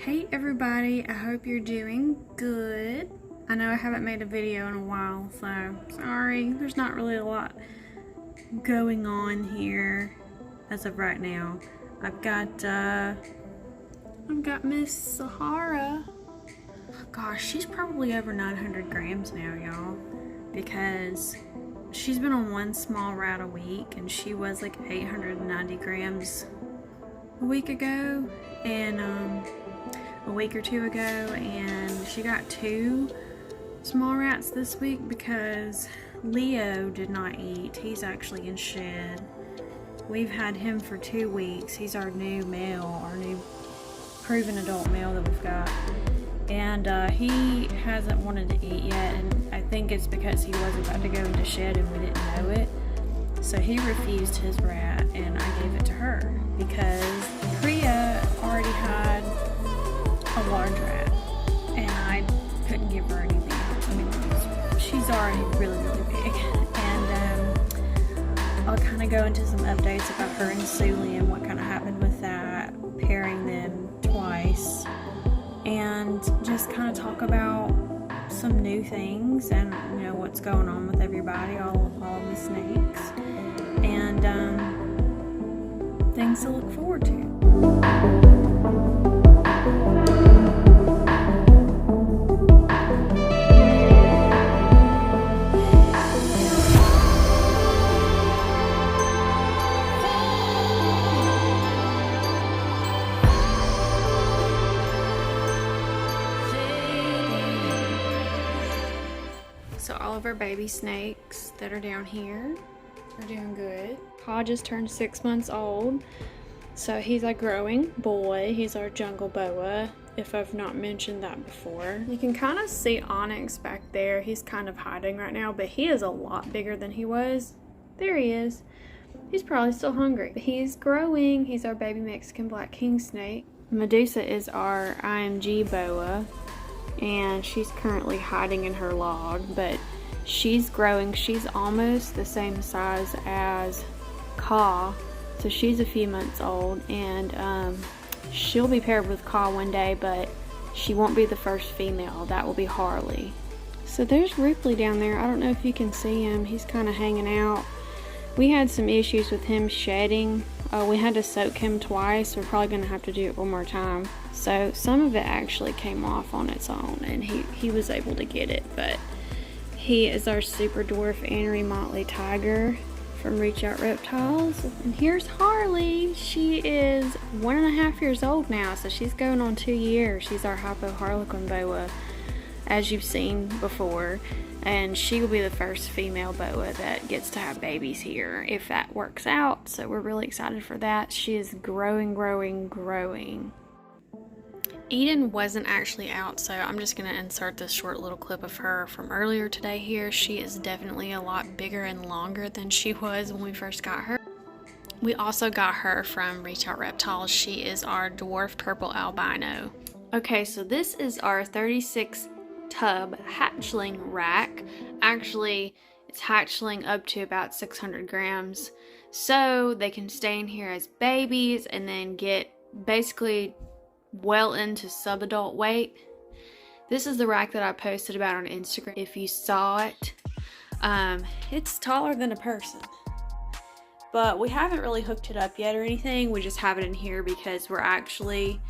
Hey everybody, I hope you're doing good. I know I haven't made a video in a while, so sorry. There's not really a lot going on here as of right now. I've got Miss Sahara. Gosh, she's probably over 900 grams now, y'all, because she's been on one small rat a week, and she was like 890 grams a week ago, and a week or two ago, and she got 2 small rats this week because Leo did not eat. He's actually in shed. We've had him for 2 weeks. He's our new male, our new proven adult male that we've got, and he hasn't wanted to eat yet, and I think it's because he was about to go into shed and we didn't know it. So he refused his rat and I gave it to her because Priya already had a large rat and I couldn't give her anything else. I mean, she's already really big. And I'll kind of go into some updates about her and Sully and what kind of happened with that, pairing them twice, and just kind of talk about some new things and what's going on with everybody, all of the snakes, and things to look forward to. So all of our baby snakes that are down here are doing good. Paw just turned 6 months old, so he's a growing boy. He's our jungle boa, if I've not mentioned that before. You can kind of see Onyx back there. He's kind of hiding right now, but he is a lot bigger than he was. There he is. He's probably still hungry. But he's growing. He's our baby Mexican black king snake. Medusa is our IMG boa, and she's currently hiding in her log, but she's growing. She's almost the same size as Ka, so she's a few months old, and she'll be paired with Ka one day, but she won't be the first female. That will be Harley. So there's Ripley down there. I don't know if you can see him. He's kind of hanging out. We had some issues with him shedding. We had to soak him twice. We're probably going to have to do it one more time. So some of it actually came off on its own, and he was able to get it. But he is our super dwarf Anery Motley Tiger from Reach Out Reptiles. And here's Harley. She is 1.5 years old now, so she's going on 2 years. She's our Hypo Harlequin boa, as you've seen before. And she will be the first female boa that gets to have babies here, if that works out. So we're really excited for that. She is growing. Eden wasn't actually out, so I'm just going to insert this short little clip of her from earlier today here. She is definitely a lot bigger and longer than she was when we first got her. We also got her from Reach Out Reptiles. She is our dwarf purple albino. Okay, so this is our 36 tub hatchling rack. Actually, it's hatchling up to about 600 grams, so they can stay in here as babies and then get basically well into sub-adult weight. This is the rack that I posted about on Instagram. If you saw it, it's taller than a person, but we haven't really hooked it up yet or anything. We just have it in here because we're actually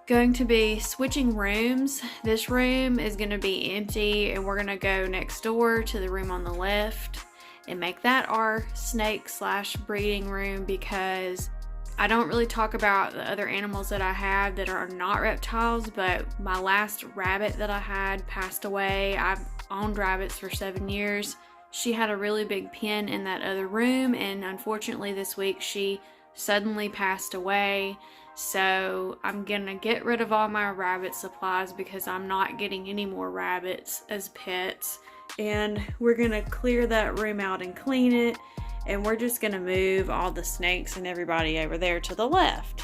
going to be switching rooms. This room is going to be empty, and we're going to go next door to the room on the left and make that our snake / breeding room, because I don't really talk about the other animals that I have that are not reptiles, but my last rabbit that I had passed away. I've owned rabbits for 7 years. She had a really big pen in that other room, and unfortunately this week she suddenly passed away. So I'm gonna get rid of all my rabbit supplies because I'm not getting any more rabbits as pets, and we're gonna clear that room out and clean it, and we're just gonna move all the snakes and everybody over there to the left.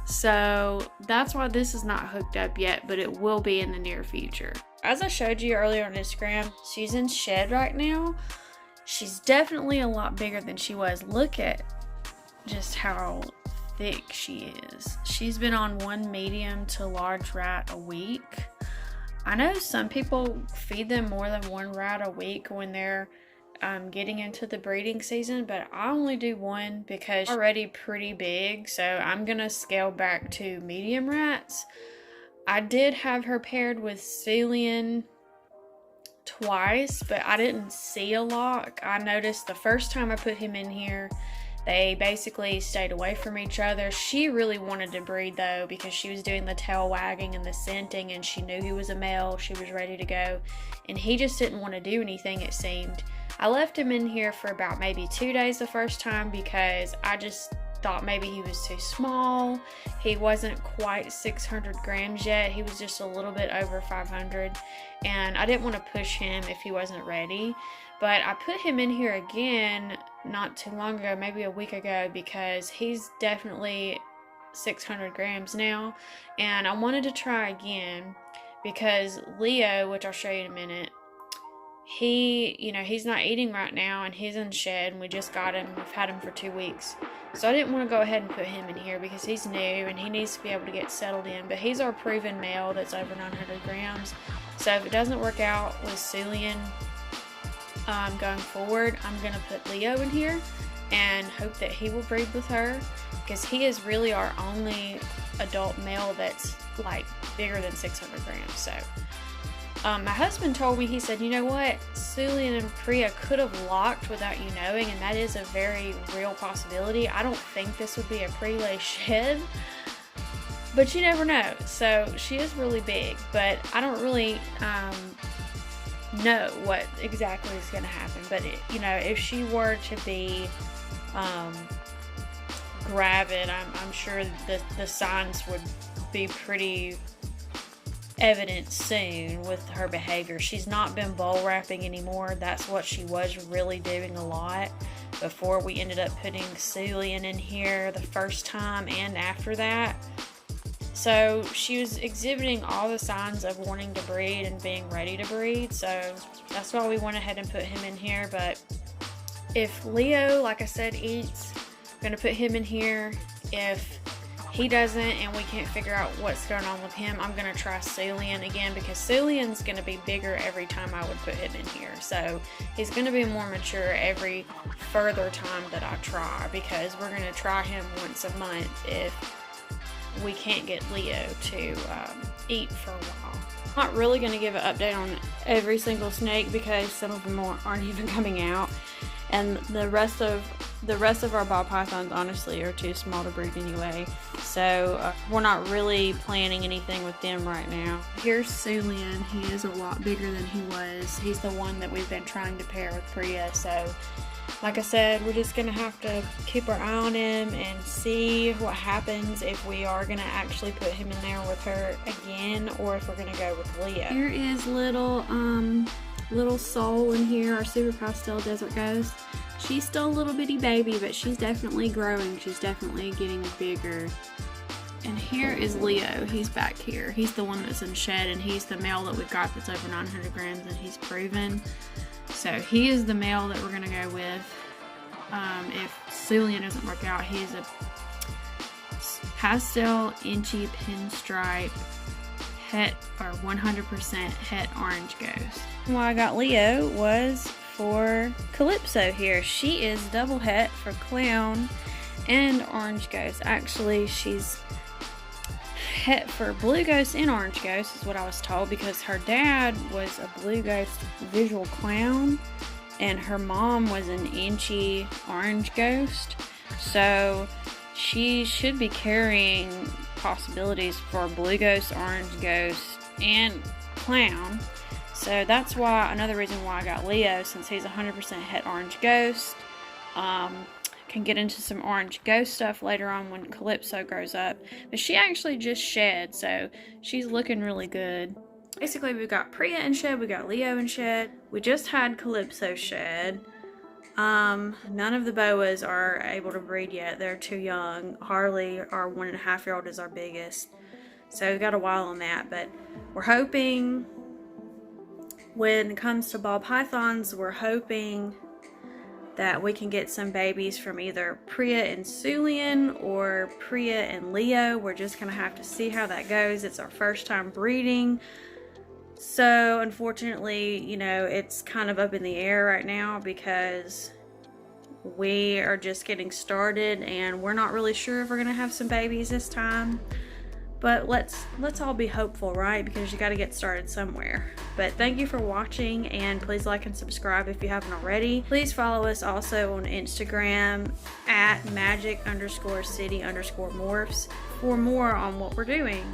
So that's why this is not hooked up yet, but it will be in the near future. As I showed you earlier on Instagram, she's in shed right now. She's definitely a lot bigger than she was. Look at just how thick she is. She's been on one medium to large rat a week. I know some people feed them more than one rat a week when they're getting into the breeding season, but I only do one because she's already pretty big, so I'm gonna scale back to medium rats. I did have her paired with Cillian twice, but I didn't see a lot. I noticed the first time I put him in here, they basically stayed away from each other. She really wanted to breed though, because she was doing the tail wagging and the scenting, and she knew he was a male. She was ready to go, and he just didn't want to do anything, it seemed. I left him in here for about maybe 2 days the first time because I just thought maybe he was too small. He wasn't quite 600 grams yet. He was just a little bit over 500, and I didn't want to push him if he wasn't ready. But I put him in here again not too long ago, maybe a week ago, because he's definitely 600 grams now, and I wanted to try again because Leo, which I'll show you in a minute, he's not eating right now, and he's in shed, and we just got him. We've had him for 2 weeks. So I didn't want to go ahead and put him in here because he's new and he needs to be able to get settled in. But he's our proven male that's over 900 grams. So if it doesn't work out with Cillian going forward, I'm going to put Leo in here and hope that he will breed with her, because he is really our only adult male that's like bigger than 600 grams. So my husband told me, he said, you know what, Cillian and Priya could have locked without you knowing, and that is a very real possibility. I don't think this would be a pre-lay shed, but you never know. So she is really big, but I don't really know what exactly is going to happen. But if she were to be gravid, I'm sure the signs would be pretty evident soon with her behavior. She's not been bowl wrapping anymore. That's what she was really doing a lot before we ended up putting Cillian in here the first time and after that. So she was exhibiting all the signs of wanting to breed and being ready to breed. So that's why we went ahead and put him in here. But if Leo, like I said, eats, I'm going to put him in here. If he doesn't and we can't figure out what's going on with him, I'm going to try Cillian again, because Cillian's going to be bigger every time I would put him in here. So he's going to be more mature every further time that I try, because we're going to try him once a month if we can't get Leo to eat for a while. I'm not really going to give an update on every single snake because some of them aren't even coming out, and the rest of our ball pythons honestly are too small to breed anyway, so we're not really planning anything with them right now. Here's Cillian. He is a lot bigger than he was. He's the one that we've been trying to pair with Priya, so like I said, we're just going to have to keep our eye on him and see what happens if we are going to actually put him in there with her again, or if we're going to go with Leo. Here is little Soul in here, our super pastel desert ghost. She's still a little bitty baby, but she's definitely growing. She's definitely getting bigger. And here is Leo. He's back here. He's the one that's in shed, and he's the male that we've got that's over 900 grams, and he's proven. So he is the male that we're going to go with. If Cillian doesn't work out, he's a pastel inchy pinstripe het, or 100% het orange ghost. Why I got Leo was for Calypso here. She is double het for clown and orange ghost. Actually, she's het for blue ghost and orange ghost is what I was told, because her dad was a blue ghost visual clown and her mom was an inchy orange ghost. So she should be carrying possibilities for blue ghost, orange ghost, and clown. So that's why, another reason why I got Leo, since he's 100% het orange ghost. Can get into some orange ghost stuff later on when Calypso grows up. But she actually just shed, so she's looking really good. Basically, we've got Priya in shed, we got Leo in shed. We just had Calypso shed. None of the boas are able to breed yet. They're too young. Harley, our 1.5-year-old, is our biggest. So we've got a while on that, but we're hoping, when it comes to ball pythons, we're hoping that we can get some babies from either Priya and Sulian or Priya and Leo. We're just gonna have to see how that goes. It's our first time breeding. So unfortunately, you know, it's kind of up in the air right now because we are just getting started and we're not really sure if we're gonna have some babies this time. But let's all be hopeful, right? Because you got to get started somewhere. But thank you for watching, and please like and subscribe if you haven't already. Please follow us also on Instagram at magic_city_morphs for more on what we're doing.